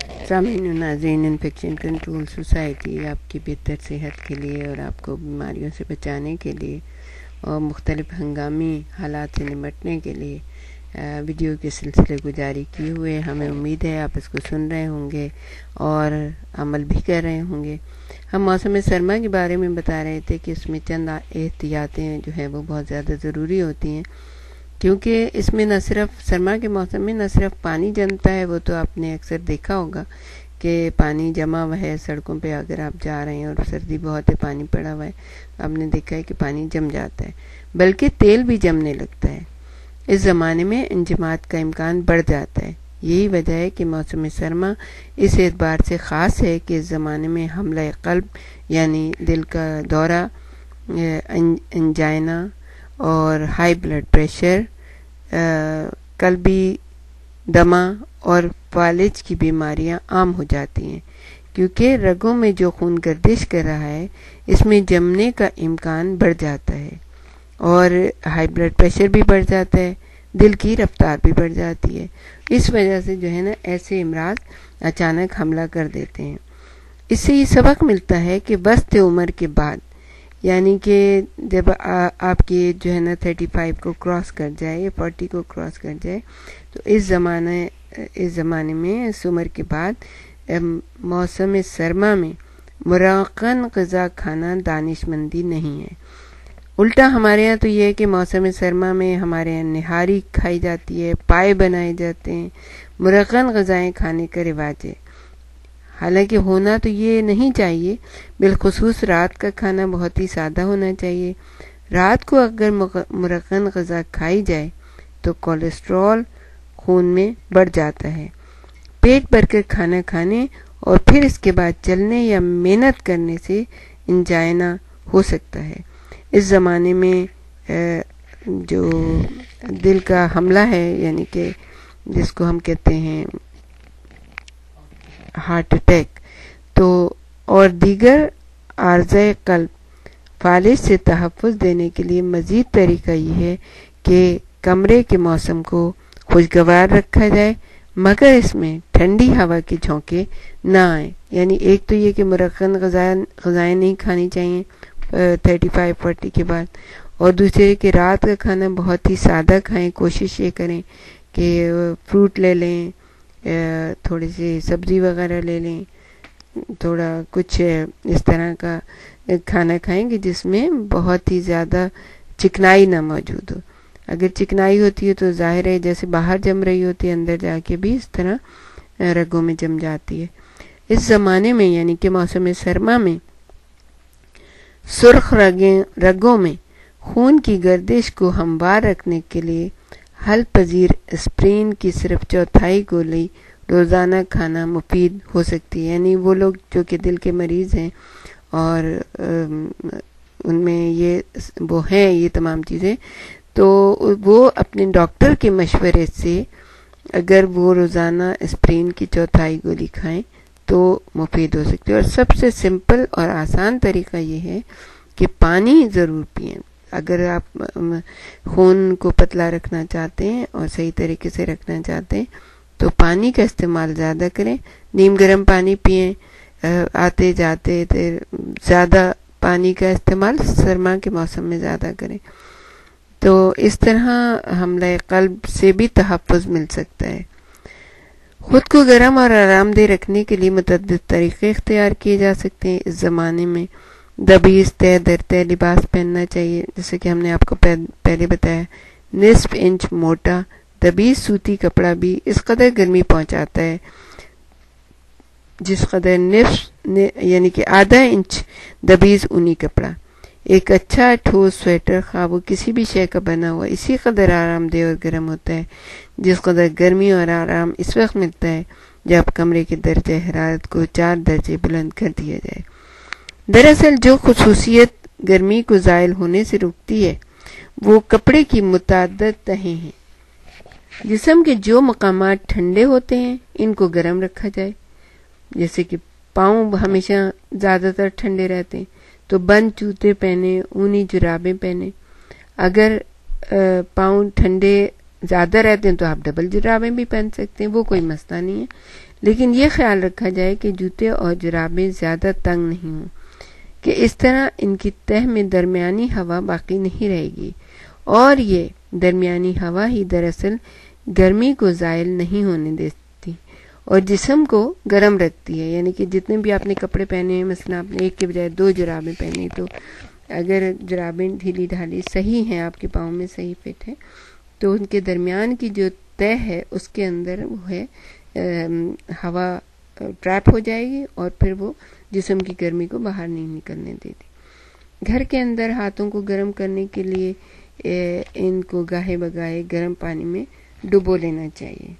سامعین و ناظرین، انفیکشن کنٹرول سوسائٹی آپ کی بہتر صحت کے لیے اور آپ کو بیماریوں سے بچانے کے لیے اور مختلف ہنگامی حالات سے نمٹنے کے لیے ویڈیو کے سلسلے کو جاری کیے ہوئے، ہمیں امید ہے آپ اس کو سن رہے ہوں گے اور عمل بھی کر رہے ہوں گے۔ ہم موسم سرما کے بارے میں بتا رہے تھے کہ اس میں چند احتیاطیں جو ہیں وہ بہت زیادہ ضروری ہوتی ہیں، کیونکہ اس میں نہ صرف سرما کے موسم میں نہ صرف پانی جمتا ہے، وہ تو آپ نے اکثر دیکھا ہوگا کہ پانی جمع ہوا ہے سڑکوں پہ، اگر آپ جا رہے ہیں اور سردی بہت ہے، پانی پڑا ہوا ہے، آپ نے دیکھا ہے کہ پانی جم جاتا ہے، بلکہ تیل بھی جمنے لگتا ہے۔ اس زمانے میں انجماد کا امکان بڑھ جاتا ہے۔ یہی وجہ ہے کہ موسم سرما اس اعتبار سے خاص ہے کہ اس زمانے میں حملہ قلب یعنی دل کا دورہ، انجائنا اور ہائی بلڈ پریشر، قلبی دمہ اور فالج کی بیماریاں عام ہو جاتی ہیں، کیونکہ رگوں میں جو خون گردش کر رہا ہے اس میں جمنے کا امکان بڑھ جاتا ہے اور ہائی بلڈ پریشر بھی بڑھ جاتا ہے، دل کی رفتار بھی بڑھ جاتی ہے۔ اس وجہ سے جو ہے نا ایسے امراض اچانک حملہ کر دیتے ہیں۔ اس سے یہ سبق ملتا ہے کہ وسط عمر کے بعد، یعنی کہ جب آپ کی جو ہے نا 35 کو کراس کر جائے یا 40 کو کراس کر جائے، تو اس زمانے میں اس عمر کے بعد موسم سرما میں مرغن غذا کھانا دانش مندی نہیں ہے۔ الٹا ہمارے یہاں تو یہ ہے کہ موسم سرما میں ہمارے یہاں نہاری کھائی جاتی ہے، پائے بنائے جاتے ہیں، مرغن غذائیں کھانے کا رواج ہے۔ حالانکہ ہونا تو یہ نہیں چاہیے، بالخصوص رات کا کھانا بہت ہی سادہ ہونا چاہیے۔ رات کو اگر مرغن غذا کھائی جائے تو کولیسٹرول خون میں بڑھ جاتا ہے۔ پیٹ بھر کر کھانا کھانے اور پھر اس کے بعد چلنے یا محنت کرنے سے انجائنا ہو سکتا ہے۔ اس زمانے میں جو دل کا حملہ ہے، یعنی کہ جس کو ہم کہتے ہیں ہارٹ اٹیک، تو اور دیگر عارضۂ قلب فالج سے تحفظ دینے کے لیے مزید طریقہ یہ ہے کہ کمرے کے موسم کو خوشگوار رکھا جائے، مگر اس میں ٹھنڈی ہوا کے جھونکے نہ آئیں۔ یعنی ایک تو یہ کہ مرغن غذائیں نہیں کھانی چاہیے 35-40 کے بعد، اور دوسرے کہ رات کا کھانا بہت ہی سادہ کھائیں۔ کوشش یہ کریں کہ فروٹ لے لیں، تھوڑی سی سبزی وغیرہ لے لیں، تھوڑا کچھ اس طرح کا کھانا کھائیں کہ جس میں بہت ہی زیادہ چکنائی نہ موجود ہو۔ اگر چکنائی ہوتی ہے تو ظاہر ہے جیسے باہر جم رہی ہوتی ہے، اندر جا کے بھی اس طرح رگوں میں جم جاتی ہے۔ اس زمانے میں یعنی کہ موسم سرما میں سرخ رگوں میں خون کی گردش کو ہموار رکھنے کے لیے حل پذیر اسپرین کی صرف چوتھائی گولی روزانہ کھانا مفید ہو سکتی ہے۔ یعنی وہ لوگ جو کہ دل کے مریض ہیں اور ان میں وہ ہیں یہ تمام چیزیں، تو وہ اپنے ڈاکٹر کے مشورے سے اگر وہ روزانہ اسپرین کی چوتھائی گولی کھائیں تو مفید ہو سکتی ہے۔ اور سب سے سمپل اور آسان طریقہ یہ ہے کہ پانی ضرور پئیں۔ اگر آپ خون کو پتلا رکھنا چاہتے ہیں اور صحیح طریقے سے رکھنا چاہتے ہیں تو پانی کا استعمال زیادہ کریں، نیم گرم پانی پئیں، آتے جاتے زیادہ پانی کا استعمال سرما کے موسم میں زیادہ کریں، تو اس طرح حملہ قلب سے بھی تحفظ مل سکتا ہے۔ خود کو گرم اور آرام دہ رکھنے کے لیے متعدد طریقے اختیار کیے جا سکتے ہیں۔ اس زمانے میں دبیز تہ در تہ لباس پہننا چاہیے، جیسے کہ ہم نے آپ کو پہلے بتایا، نصف انچ موٹا دبیز سوتی کپڑا بھی اس قدر گرمی پہنچاتا ہے جس قدر یعنی کہ آدھا انچ دبیز اونی کپڑا۔ ایک اچھا ٹھوس سویٹر خواہ وہ کسی بھی شے کا بنا ہوا اسی قدر آرام دہ اور گرم ہوتا ہے جس قدر گرمی اور آرام اس وقت ملتا ہے جب کمرے کے درجہ حرارت کو 4 درجے بلند کر دیا جائے۔ دراصل جو خصوصیت گرمی کو زائل ہونے سے روکتی ہے وہ کپڑے کی متعدد تہیں ہیں۔ جسم کے جو مقامات ٹھنڈے ہوتے ہیں ان کو گرم رکھا جائے، جیسے کہ پاؤں ہمیشہ زیادہ تر ٹھنڈے رہتے ہیں تو بند جوتے پہنے، اونی جرابیں پہنے۔ اگر پاؤں ٹھنڈے زیادہ رہتے ہیں تو آپ ڈبل جرابیں بھی پہن سکتے ہیں، وہ کوئی مسئلہ نہیں ہے، لیکن یہ خیال رکھا جائے کہ جوتے اور جرابیں زیادہ تنگ نہیں ہوں، کہ اس طرح ان کی تہ میں درمیانی ہوا باقی نہیں رہے گی، اور یہ درمیانی ہوا ہی دراصل گرمی کو زائل نہیں ہونے دیتی اور جسم کو گرم رکھتی ہے۔ یعنی کہ جتنے بھی آپ نے کپڑے پہنے ہیں، مثلا آپ نے ایک کے بجائے 2 جرابیں پہنی، تو اگر جرابیں ڈھیلی ڈھالی صحیح ہیں، آپ کے پاؤں میں صحیح فٹ ہے، تو ان کے درمیان کی جو تہ ہے اس کے اندر وہ ہے ہوا ٹریپ ہو جائے گی اور پھر وہ جسم کی گرمی کو باہر نہیں نکلنے دیتی۔ گھر کے اندر ہاتھوں کو گرم کرنے کے لیے ان کو گاہے بگاہے گرم پانی میں ڈبو لینا چاہیے۔